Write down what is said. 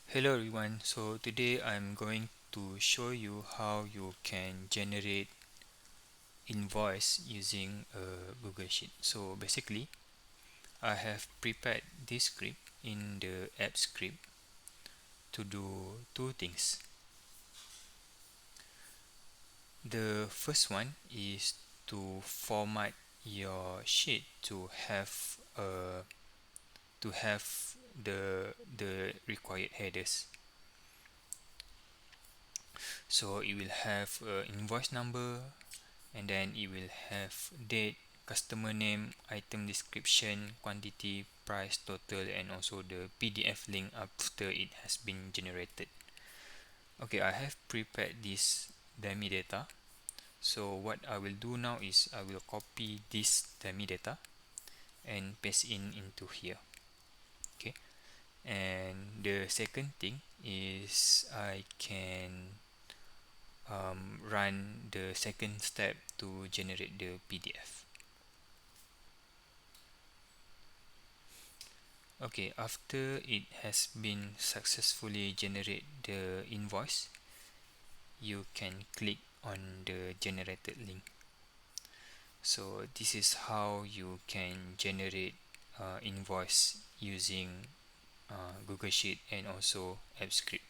Hello everyone, so today I'm going to show you how you can generate invoice using Google Sheet. So basically, I have prepared this script in the app script to do two things. The first one is to format your sheet to have the required headers. So it will have invoice number, and then it will have date, customer name, item description, quantity, price, total, and also the PDF link after it has been generated. Okay, I have prepared this dummy data. So what I will do now is I will copy this dummy data and paste in into here. Okay, and the second thing is I can run the second step to generate the PDF. Okay, after it has been successfully generate the invoice, you can click on the generated link. So this is how you can generate invoice using Google Sheet and also AppScript.